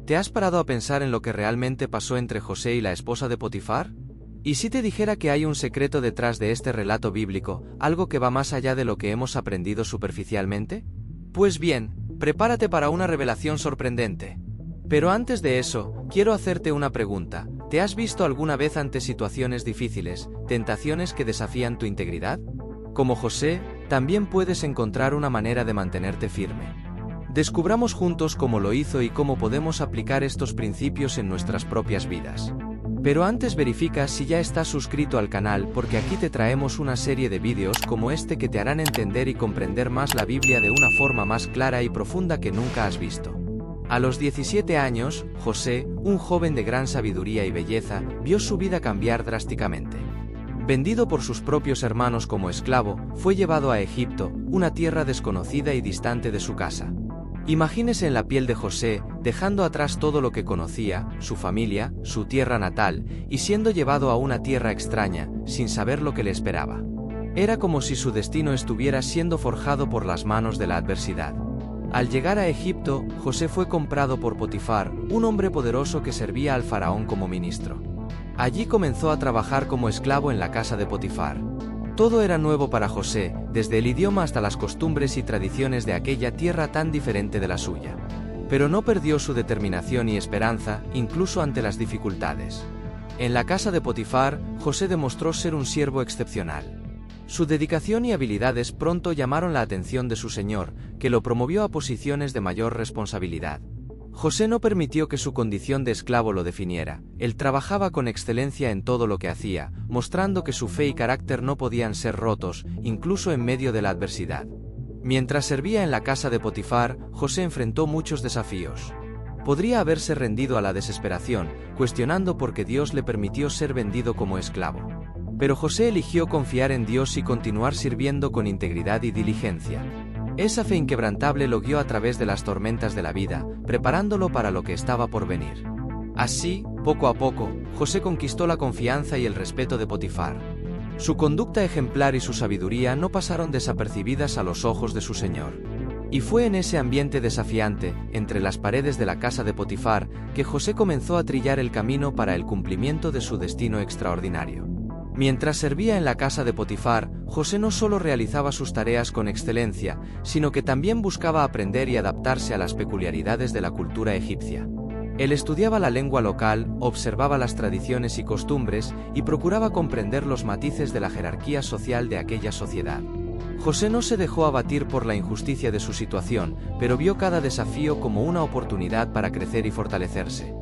¿Te has parado a pensar en lo que realmente pasó entre José y la esposa de Potifar? ¿Y si te dijera que hay un secreto detrás de este relato bíblico, algo que va más allá de lo que hemos aprendido superficialmente? Pues bien, prepárate para una revelación sorprendente. Pero antes de eso, quiero hacerte una pregunta. ¿Te has visto alguna vez ante situaciones difíciles, tentaciones que desafían tu integridad? Como José, también puedes encontrar una manera de mantenerte firme. Descubramos juntos cómo lo hizo y cómo podemos aplicar estos principios en nuestras propias vidas. Pero antes verifica si ya estás suscrito al canal, porque aquí te traemos una serie de vídeos como este que te harán entender y comprender más la Biblia de una forma más clara y profunda que nunca has visto. A los 17 años, José, un joven de gran sabiduría y belleza, vio su vida cambiar drásticamente. Vendido por sus propios hermanos como esclavo, fue llevado a Egipto, una tierra desconocida y distante de su casa. Imagínese en la piel de José, dejando atrás todo lo que conocía, su familia, su tierra natal, y siendo llevado a una tierra extraña, sin saber lo que le esperaba. Era como si su destino estuviera siendo forjado por las manos de la adversidad. Al llegar a Egipto, José fue comprado por Potifar, un hombre poderoso que servía al faraón como ministro. Allí comenzó a trabajar como esclavo en la casa de Potifar. Todo era nuevo para José, desde el idioma hasta las costumbres y tradiciones de aquella tierra tan diferente de la suya. Pero no perdió su determinación y esperanza, incluso ante las dificultades. En la casa de Potifar, José demostró ser un siervo excepcional. Su dedicación y habilidades pronto llamaron la atención de su señor, que lo promovió a posiciones de mayor responsabilidad. José no permitió que su condición de esclavo lo definiera. Él trabajaba con excelencia en todo lo que hacía, mostrando que su fe y carácter no podían ser rotos, incluso en medio de la adversidad. Mientras servía en la casa de Potifar, José enfrentó muchos desafíos. Podría haberse rendido a la desesperación, cuestionando por qué Dios le permitió ser vendido como esclavo. Pero José eligió confiar en Dios y continuar sirviendo con integridad y diligencia. Esa fe inquebrantable lo guió a través de las tormentas de la vida, preparándolo para lo que estaba por venir. Así, poco a poco, José conquistó la confianza y el respeto de Potifar. Su conducta ejemplar y su sabiduría no pasaron desapercibidas a los ojos de su señor. Y fue en ese ambiente desafiante, entre las paredes de la casa de Potifar, que José comenzó a trillar el camino para el cumplimiento de su destino extraordinario. Mientras servía en la casa de Potifar, José no solo realizaba sus tareas con excelencia, sino que también buscaba aprender y adaptarse a las peculiaridades de la cultura egipcia. Él estudiaba la lengua local, observaba las tradiciones y costumbres, y procuraba comprender los matices de la jerarquía social de aquella sociedad. José no se dejó abatir por la injusticia de su situación, pero vio cada desafío como una oportunidad para crecer y fortalecerse.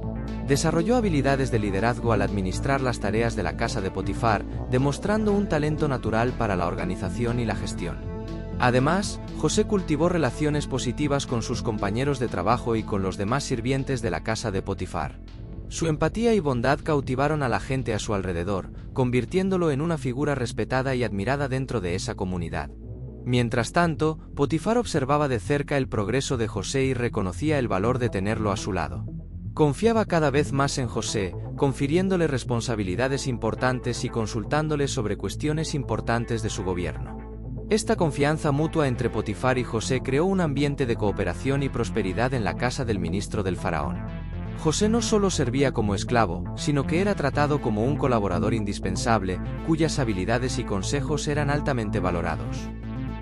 Desarrolló habilidades de liderazgo al administrar las tareas de la casa de Potifar, demostrando un talento natural para la organización y la gestión. Además, José cultivó relaciones positivas con sus compañeros de trabajo y con los demás sirvientes de la casa de Potifar. Su empatía y bondad cautivaron a la gente a su alrededor, convirtiéndolo en una figura respetada y admirada dentro de esa comunidad. Mientras tanto, Potifar observaba de cerca el progreso de José y reconocía el valor de tenerlo a su lado. Confiaba cada vez más en José, confiriéndole responsabilidades importantes y consultándole sobre cuestiones importantes de su gobierno. Esta confianza mutua entre Potifar y José creó un ambiente de cooperación y prosperidad en la casa del ministro del faraón. José no solo servía como esclavo, sino que era tratado como un colaborador indispensable, cuyas habilidades y consejos eran altamente valorados.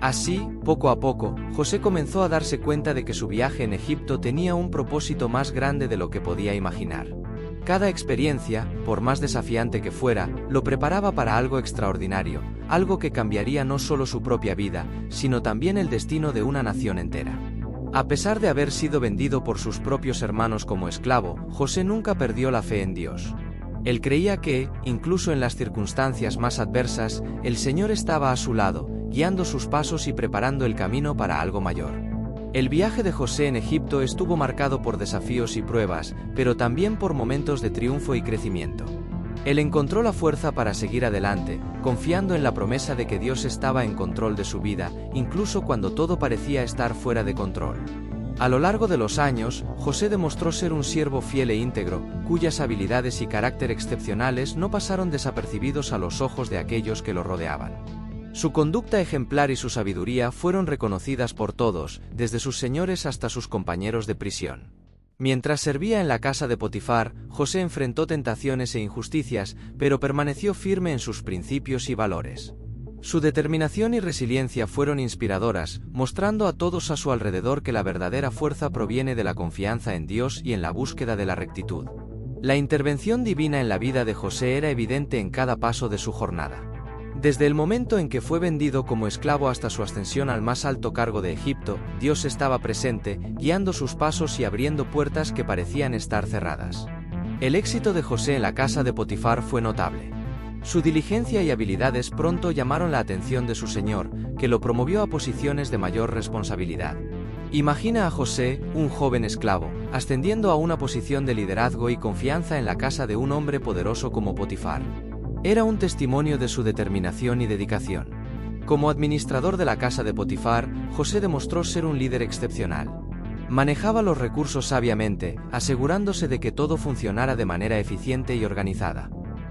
Así, poco a poco, José comenzó a darse cuenta de que su viaje en Egipto tenía un propósito más grande de lo que podía imaginar. Cada experiencia, por más desafiante que fuera, lo preparaba para algo extraordinario, algo que cambiaría no solo su propia vida, sino también el destino de una nación entera. A pesar de haber sido vendido por sus propios hermanos como esclavo, José nunca perdió la fe en Dios. Él creía que, incluso en las circunstancias más adversas, el Señor estaba a su lado, guiando sus pasos y preparando el camino para algo mayor. El viaje de José en Egipto estuvo marcado por desafíos y pruebas, pero también por momentos de triunfo y crecimiento. Él encontró la fuerza para seguir adelante, confiando en la promesa de que Dios estaba en control de su vida, incluso cuando todo parecía estar fuera de control. A lo largo de los años, José demostró ser un siervo fiel e íntegro, cuyas habilidades y carácter excepcionales no pasaron desapercibidos a los ojos de aquellos que lo rodeaban. Su conducta ejemplar y su sabiduría fueron reconocidas por todos, desde sus señores hasta sus compañeros de prisión. Mientras servía en la casa de Potifar, José enfrentó tentaciones e injusticias, pero permaneció firme en sus principios y valores. Su determinación y resiliencia fueron inspiradoras, mostrando a todos a su alrededor que la verdadera fuerza proviene de la confianza en Dios y en la búsqueda de la rectitud. La intervención divina en la vida de José era evidente en cada paso de su jornada. Desde el momento en que fue vendido como esclavo hasta su ascensión al más alto cargo de Egipto, Dios estaba presente, guiando sus pasos y abriendo puertas que parecían estar cerradas. El éxito de José en la casa de Potifar fue notable. Su diligencia y habilidades pronto llamaron la atención de su señor, que lo promovió a posiciones de mayor responsabilidad. Imagina a José, un joven esclavo, ascendiendo a una posición de liderazgo y confianza en la casa de un hombre poderoso como Potifar. Era un testimonio de su determinación y dedicación. Como administrador de la casa de Potifar, José demostró ser un líder excepcional. Manejaba los recursos sabiamente, asegurándose de que todo funcionara de manera eficiente y organizada.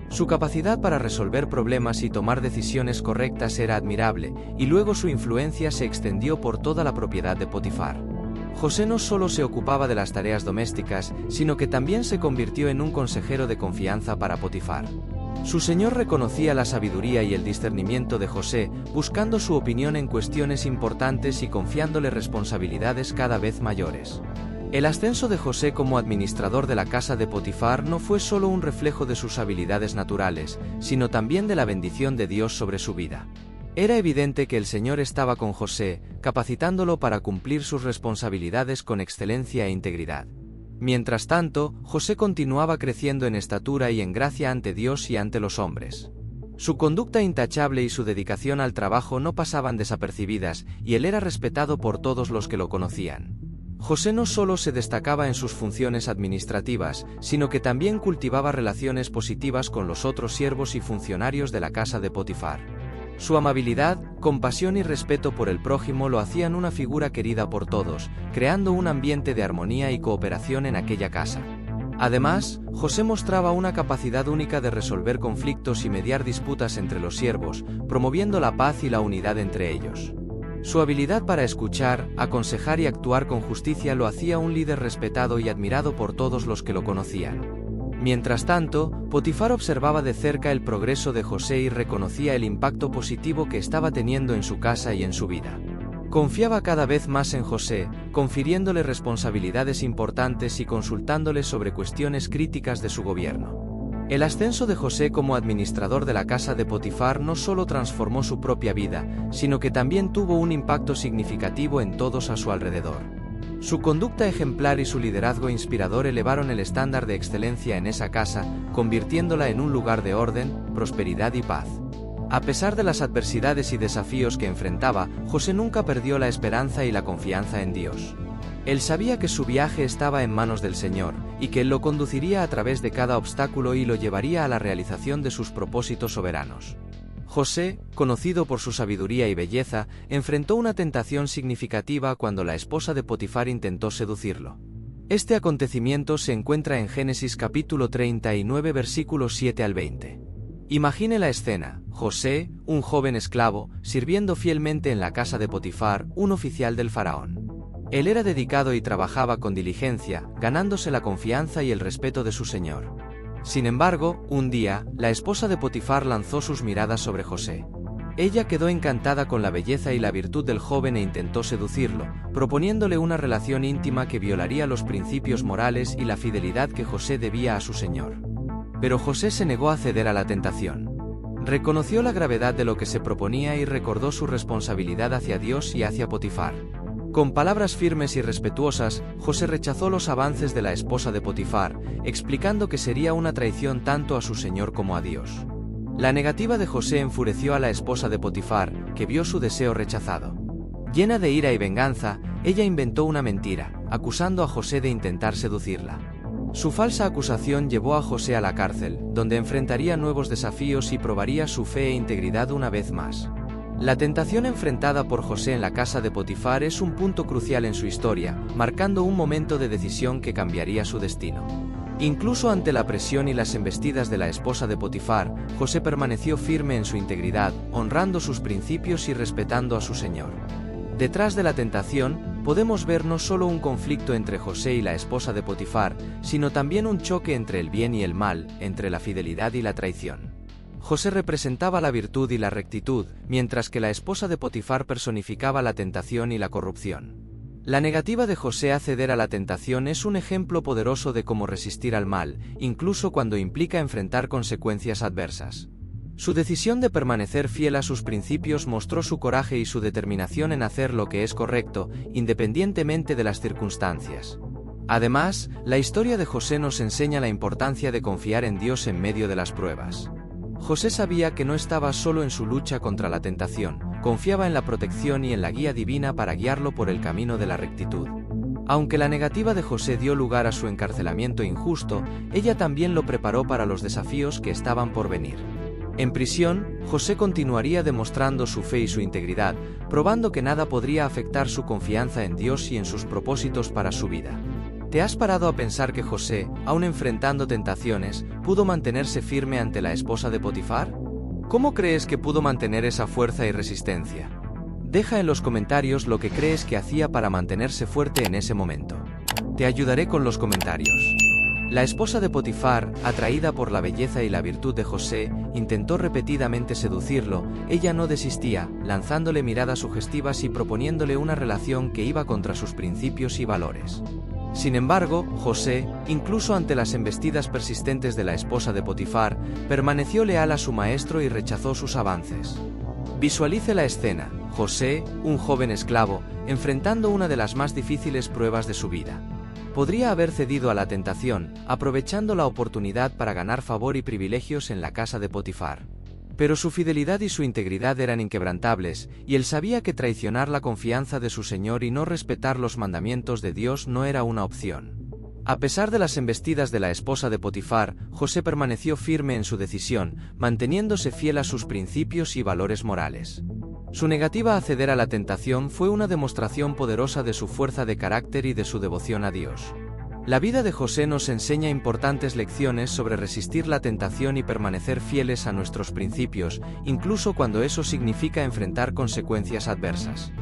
Su capacidad para resolver problemas y tomar decisiones correctas era admirable, y luego su influencia se extendió por toda la propiedad de Potifar. José no solo se ocupaba de las tareas domésticas, sino que también se convirtió en un consejero de confianza para Potifar. Su señor reconocía la sabiduría y el discernimiento de José, buscando su opinión en cuestiones importantes y confiándole responsabilidades cada vez mayores. El ascenso de José como administrador de la casa de Potifar no fue solo un reflejo de sus habilidades naturales, sino también de la bendición de Dios sobre su vida. Era evidente que el Señor estaba con José, capacitándolo para cumplir sus responsabilidades con excelencia e integridad. Mientras tanto, José continuaba creciendo en estatura y en gracia ante Dios y ante los hombres. Su conducta intachable y su dedicación al trabajo no pasaban desapercibidas, y él era respetado por todos los que lo conocían. José no solo se destacaba en sus funciones administrativas, sino que también cultivaba relaciones positivas con los otros siervos y funcionarios de la casa de Potifar. Su amabilidad, compasión y respeto por el prójimo lo hacían una figura querida por todos, creando un ambiente de armonía y cooperación en aquella casa. Además, José mostraba una capacidad única de resolver conflictos y mediar disputas entre los siervos, promoviendo la paz y la unidad entre ellos. Su habilidad para escuchar, aconsejar y actuar con justicia lo hacía un líder respetado y admirado por todos los que lo conocían. Mientras tanto, Potifar observaba de cerca el progreso de José y reconocía el impacto positivo que estaba teniendo en su casa y en su vida. Confiaba cada vez más en José, confiriéndole responsabilidades importantes y consultándole sobre cuestiones críticas de su gobierno. El ascenso de José como administrador de la casa de Potifar no solo transformó su propia vida, sino que también tuvo un impacto significativo en todos a su alrededor. Su conducta ejemplar y su liderazgo inspirador elevaron el estándar de excelencia en esa casa, convirtiéndola en un lugar de orden, prosperidad y paz. A pesar de las adversidades y desafíos que enfrentaba, José nunca perdió la esperanza y la confianza en Dios. Él sabía que su viaje estaba en manos del Señor, y que Él lo conduciría a través de cada obstáculo y lo llevaría a la realización de sus propósitos soberanos. José, conocido por su sabiduría y belleza, enfrentó una tentación significativa cuando la esposa de Potifar intentó seducirlo. Este acontecimiento se encuentra en Génesis capítulo 39 versículos 7 al 20. Imagine la escena: José, un joven esclavo, sirviendo fielmente en la casa de Potifar, un oficial del faraón. Él era dedicado y trabajaba con diligencia, ganándose la confianza y el respeto de su señor. Sin embargo, un día, la esposa de Potifar lanzó sus miradas sobre José. Ella quedó encantada con la belleza y la virtud del joven e intentó seducirlo, proponiéndole una relación íntima que violaría los principios morales y la fidelidad que José debía a su señor. Pero José se negó a ceder a la tentación. Reconoció la gravedad de lo que se proponía y recordó su responsabilidad hacia Dios y hacia Potifar. Con palabras firmes y respetuosas, José rechazó los avances de la esposa de Potifar, explicando que sería una traición tanto a su señor como a Dios. La negativa de José enfureció a la esposa de Potifar, que vio su deseo rechazado. Llena de ira y venganza, ella inventó una mentira, acusando a José de intentar seducirla. Su falsa acusación llevó a José a la cárcel, donde enfrentaría nuevos desafíos y probaría su fe e integridad una vez más. La tentación enfrentada por José en la casa de Potifar es un punto crucial en su historia, marcando un momento de decisión que cambiaría su destino. Incluso ante la presión y las embestidas de la esposa de Potifar, José permaneció firme en su integridad, honrando sus principios y respetando a su señor. Detrás de la tentación, podemos ver no solo un conflicto entre José y la esposa de Potifar, sino también un choque entre el bien y el mal, entre la fidelidad y la traición. José representaba la virtud y la rectitud, mientras que la esposa de Potifar personificaba la tentación y la corrupción. La negativa de José a ceder a la tentación es un ejemplo poderoso de cómo resistir al mal, incluso cuando implica enfrentar consecuencias adversas. Su decisión de permanecer fiel a sus principios mostró su coraje y su determinación en hacer lo que es correcto, independientemente de las circunstancias. Además, la historia de José nos enseña la importancia de confiar en Dios en medio de las pruebas. José sabía que no estaba solo en su lucha contra la tentación, confiaba en la protección y en la guía divina para guiarlo por el camino de la rectitud. Aunque la negativa de José dio lugar a su encarcelamiento injusto, ella también lo preparó para los desafíos que estaban por venir. En prisión, José continuaría demostrando su fe y su integridad, probando que nada podría afectar su confianza en Dios y en sus propósitos para su vida. ¿Te has parado a pensar que José, aun enfrentando tentaciones, pudo mantenerse firme ante la esposa de Potifar? ¿Cómo crees que pudo mantener esa fuerza y resistencia? Deja en los comentarios lo que crees que hacía para mantenerse fuerte en ese momento. Te ayudaré con los comentarios. La esposa de Potifar, atraída por la belleza y la virtud de José, intentó repetidamente seducirlo. Ella no desistía, lanzándole miradas sugestivas y proponiéndole una relación que iba contra sus principios y valores. Sin embargo, José, incluso ante las embestidas persistentes de la esposa de Potifar, permaneció leal a su maestro y rechazó sus avances. Visualice la escena: José, un joven esclavo, enfrentando una de las más difíciles pruebas de su vida. Podría haber cedido a la tentación, aprovechando la oportunidad para ganar favor y privilegios en la casa de Potifar. Pero su fidelidad y su integridad eran inquebrantables, y él sabía que traicionar la confianza de su Señor y no respetar los mandamientos de Dios no era una opción. A pesar de las embestidas de la esposa de Potifar, José permaneció firme en su decisión, manteniéndose fiel a sus principios y valores morales. Su negativa a ceder a la tentación fue una demostración poderosa de su fuerza de carácter y de su devoción a Dios. La vida de José nos enseña importantes lecciones sobre resistir la tentación y permanecer fieles a nuestros principios, incluso cuando eso significa enfrentar consecuencias adversas.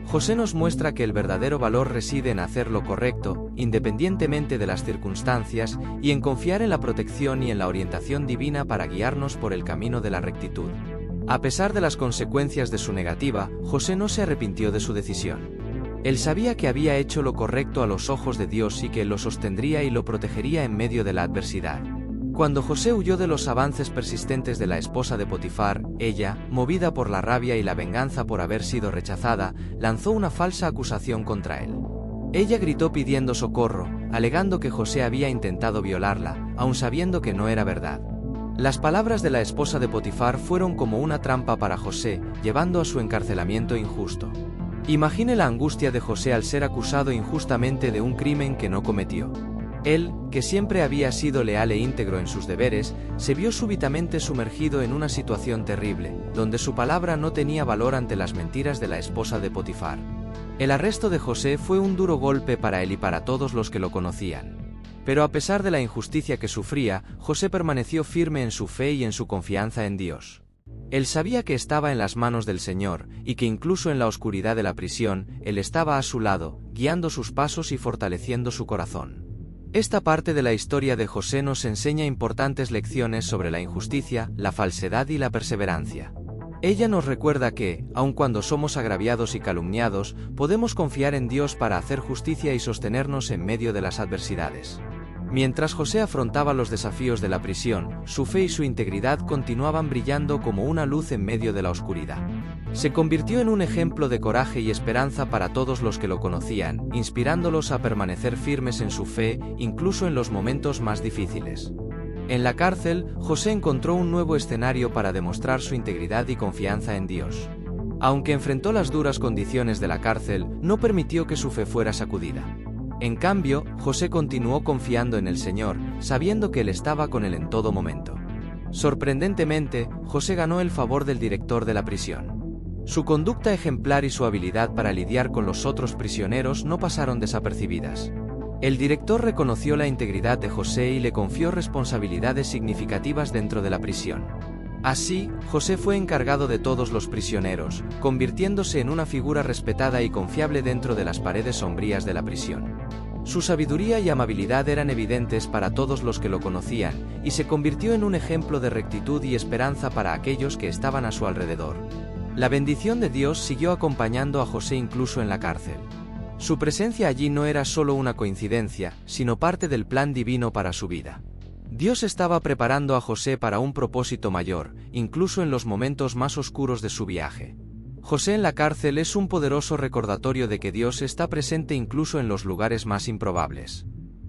José nos muestra que el verdadero valor reside en hacer lo correcto, independientemente de las circunstancias, y en confiar en la protección y en la orientación divina para guiarnos por el camino de la rectitud. A pesar de las consecuencias de su negativa, José no se arrepintió de su decisión. Él sabía que había hecho lo correcto a los ojos de Dios y que Él lo sostendría y lo protegería en medio de la adversidad. Cuando José huyó de los avances persistentes de la esposa de Potifar, ella, movida por la rabia y la venganza por haber sido rechazada, lanzó una falsa acusación contra él. Ella gritó pidiendo socorro, alegando que José había intentado violarla, aun sabiendo que no era verdad. Las palabras de la esposa de Potifar fueron como una trampa para José, llevando a su encarcelamiento injusto. Imagine la angustia de José al ser acusado injustamente de un crimen que no cometió. Él, que siempre había sido leal e íntegro en sus deberes, se vio súbitamente sumergido en una situación terrible, donde su palabra no tenía valor ante las mentiras de la esposa de Potifar. El arresto de José fue un duro golpe para él y para todos los que lo conocían. Pero a pesar de la injusticia que sufría, José permaneció firme en su fe y en su confianza en Dios. Él sabía que estaba en las manos del Señor, y que incluso en la oscuridad de la prisión, Él estaba a su lado, guiando sus pasos y fortaleciendo su corazón. Esta parte de la historia de José nos enseña importantes lecciones sobre la injusticia, la falsedad y la perseverancia. Ella nos recuerda que, aun cuando somos agraviados y calumniados, podemos confiar en Dios para hacer justicia y sostenernos en medio de las adversidades. Mientras José afrontaba los desafíos de la prisión, su fe y su integridad continuaban brillando como una luz en medio de la oscuridad. Se convirtió en un ejemplo de coraje y esperanza para todos los que lo conocían, inspirándolos a permanecer firmes en su fe, incluso en los momentos más difíciles. En la cárcel, José encontró un nuevo escenario para demostrar su integridad y confianza en Dios. Aunque enfrentó las duras condiciones de la cárcel, no permitió que su fe fuera sacudida. En cambio, José continuó confiando en el Señor, sabiendo que Él estaba con él en todo momento. Sorprendentemente, José ganó el favor del director de la prisión. Su conducta ejemplar y su habilidad para lidiar con los otros prisioneros no pasaron desapercibidas. El director reconoció la integridad de José y le confió responsabilidades significativas dentro de la prisión. Así, José fue encargado de todos los prisioneros, convirtiéndose en una figura respetada y confiable dentro de las paredes sombrías de la prisión. Su sabiduría y amabilidad eran evidentes para todos los que lo conocían, y se convirtió en un ejemplo de rectitud y esperanza para aquellos que estaban a su alrededor. La bendición de Dios siguió acompañando a José incluso en la cárcel. Su presencia allí no era solo una coincidencia, sino parte del plan divino para su vida. Dios estaba preparando a José para un propósito mayor, incluso en los momentos más oscuros de su viaje. José en la cárcel es un poderoso recordatorio de que Dios está presente incluso en los lugares más improbables.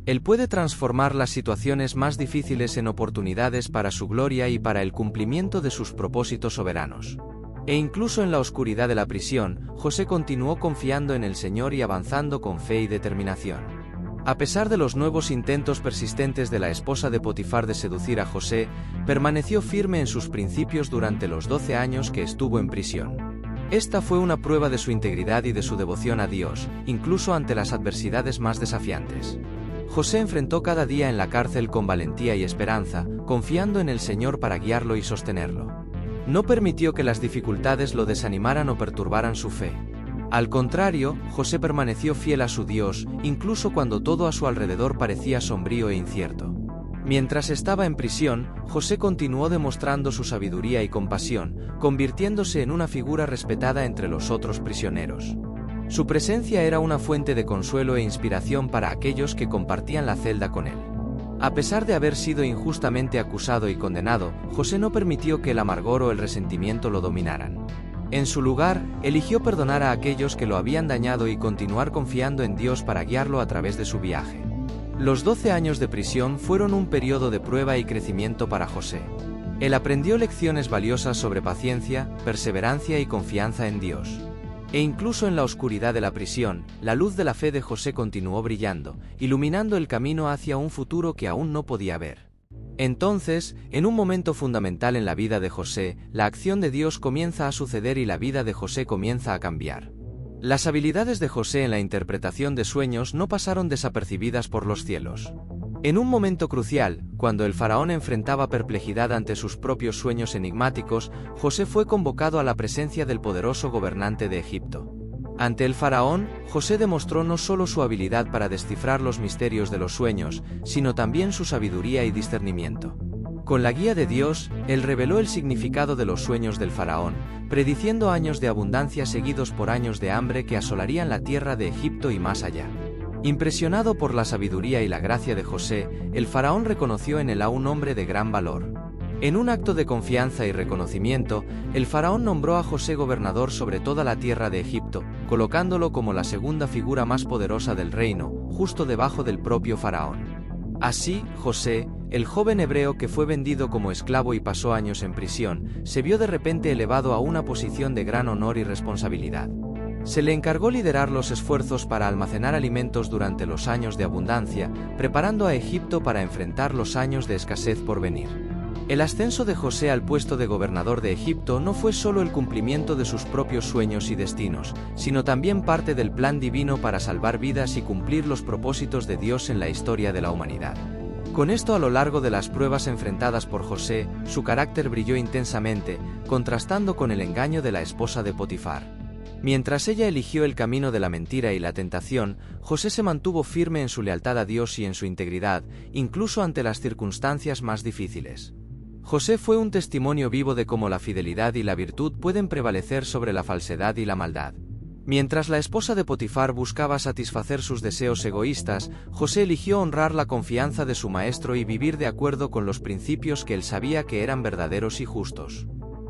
Él puede transformar las situaciones más difíciles en oportunidades para su gloria y para el cumplimiento de sus propósitos soberanos. E incluso en la oscuridad de la prisión, José continuó confiando en el Señor y avanzando con fe y determinación. A pesar de los nuevos intentos persistentes de la esposa de Potifar de seducir a José, permaneció firme en sus principios durante los 12 años que estuvo en prisión. Esta fue una prueba de su integridad y de su devoción a Dios, incluso ante las adversidades más desafiantes. José enfrentó cada día en la cárcel con valentía y esperanza, confiando en el Señor para guiarlo y sostenerlo. No permitió que las dificultades lo desanimaran o perturbaran su fe. Al contrario, José permaneció fiel a su Dios, incluso cuando todo a su alrededor parecía sombrío e incierto. Mientras estaba en prisión, José continuó demostrando su sabiduría y compasión, convirtiéndose en una figura respetada entre los otros prisioneros. Su presencia era una fuente de consuelo e inspiración para aquellos que compartían la celda con él. A pesar de haber sido injustamente acusado y condenado, José no permitió que el amargor o el resentimiento lo dominaran. En su lugar, eligió perdonar a aquellos que lo habían dañado y continuar confiando en Dios para guiarlo a través de su viaje. Los 12 años de prisión fueron un periodo de prueba y crecimiento para José. Él aprendió lecciones valiosas sobre paciencia, perseverancia y confianza en Dios. E incluso en la oscuridad de la prisión, la luz de la fe de José continuó brillando, iluminando el camino hacia un futuro que aún no podía ver. Entonces, en un momento fundamental en la vida de José, la acción de Dios comienza a suceder y la vida de José comienza a cambiar. Las habilidades de José en la interpretación de sueños no pasaron desapercibidas por los cielos. En un momento crucial, cuando el faraón enfrentaba perplejidad ante sus propios sueños enigmáticos, José fue convocado a la presencia del poderoso gobernante de Egipto. Ante el faraón, José demostró no solo su habilidad para descifrar los misterios de los sueños, sino también su sabiduría y discernimiento. Con la guía de Dios, él reveló el significado de los sueños del faraón, prediciendo años de abundancia seguidos por años de hambre que asolarían la tierra de Egipto y más allá. Impresionado por la sabiduría y la gracia de José, el faraón reconoció en él a un hombre de gran valor. En un acto de confianza y reconocimiento, el faraón nombró a José gobernador sobre toda la tierra de Egipto, colocándolo como la segunda figura más poderosa del reino, justo debajo del propio faraón. Así, José, el joven hebreo que fue vendido como esclavo y pasó años en prisión, se vio de repente elevado a una posición de gran honor y responsabilidad. Se le encargó liderar los esfuerzos para almacenar alimentos durante los años de abundancia, preparando a Egipto para enfrentar los años de escasez por venir. El ascenso de José al puesto de gobernador de Egipto no fue solo el cumplimiento de sus propios sueños y destinos, sino también parte del plan divino para salvar vidas y cumplir los propósitos de Dios en la historia de la humanidad. Con esto, a lo largo de las pruebas enfrentadas por José, su carácter brilló intensamente, contrastando con el engaño de la esposa de Potifar. Mientras ella eligió el camino de la mentira y la tentación, José se mantuvo firme en su lealtad a Dios y en su integridad, incluso ante las circunstancias más difíciles. José fue un testimonio vivo de cómo la fidelidad y la virtud pueden prevalecer sobre la falsedad y la maldad. Mientras la esposa de Potifar buscaba satisfacer sus deseos egoístas, José eligió honrar la confianza de su maestro y vivir de acuerdo con los principios que él sabía que eran verdaderos y justos.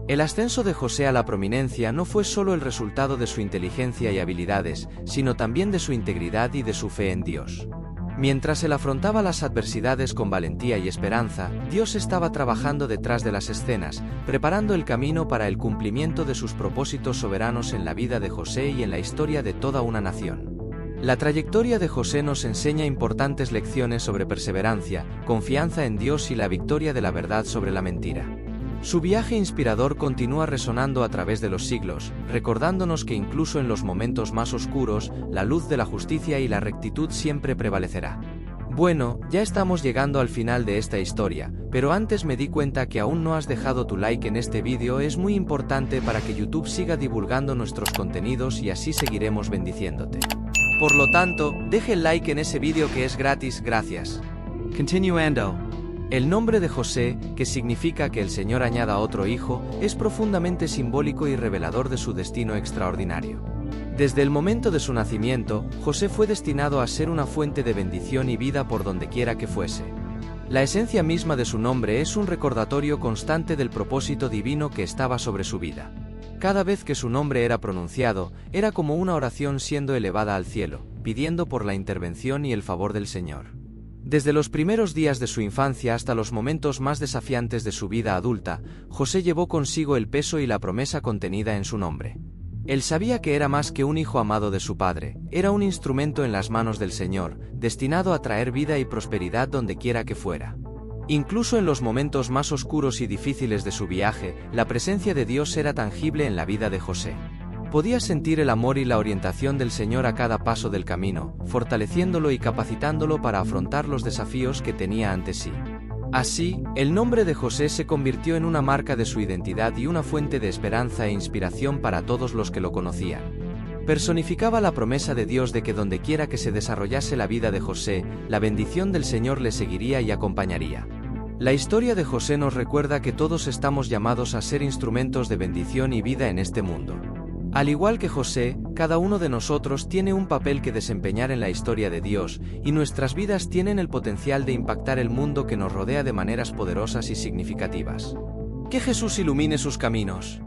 El ascenso de José a la prominencia no fue solo el resultado de su inteligencia y habilidades, sino también de su integridad y de su fe en Dios. Mientras él afrontaba las adversidades con valentía y esperanza, Dios estaba trabajando detrás de las escenas, preparando el camino para el cumplimiento de sus propósitos soberanos en la vida de José y en la historia de toda una nación. La trayectoria de José nos enseña importantes lecciones sobre perseverancia, confianza en Dios y la victoria de la verdad sobre la mentira. Su viaje inspirador continúa resonando a través de los siglos, recordándonos que incluso en los momentos más oscuros, la luz de la justicia y la rectitud siempre prevalecerá. Bueno, ya estamos llegando al final de esta historia, pero antes me di cuenta que aún no has dejado tu like en este vídeo. Es muy importante para que YouTube siga divulgando nuestros contenidos y así seguiremos bendiciéndote. Por lo tanto, deje el like en ese vídeo que es gratis, gracias. Continuando. El nombre de José, que significa que el Señor añada otro hijo, es profundamente simbólico y revelador de su destino extraordinario. Desde el momento de su nacimiento, José fue destinado a ser una fuente de bendición y vida por donde quiera que fuese. La esencia misma de su nombre es un recordatorio constante del propósito divino que estaba sobre su vida. Cada vez que su nombre era pronunciado, era como una oración siendo elevada al cielo, pidiendo por la intervención y el favor del Señor. Desde los primeros días de su infancia hasta los momentos más desafiantes de su vida adulta, José llevó consigo el peso y la promesa contenida en su nombre. Él sabía que era más que un hijo amado de su padre, era un instrumento en las manos del Señor, destinado a traer vida y prosperidad donde quiera que fuera. Incluso en los momentos más oscuros y difíciles de su viaje, la presencia de Dios era tangible en la vida de José. Podía sentir el amor y la orientación del Señor a cada paso del camino, fortaleciéndolo y capacitándolo para afrontar los desafíos que tenía ante sí. Así, el nombre de José se convirtió en una marca de su identidad y una fuente de esperanza e inspiración para todos los que lo conocían. Personificaba la promesa de Dios de que donde quiera que se desarrollase la vida de José, la bendición del Señor le seguiría y acompañaría. La historia de José nos recuerda que todos estamos llamados a ser instrumentos de bendición y vida en este mundo. Al igual que José, cada uno de nosotros tiene un papel que desempeñar en la historia de Dios, y nuestras vidas tienen el potencial de impactar el mundo que nos rodea de maneras poderosas y significativas. Que Jesús ilumine sus caminos.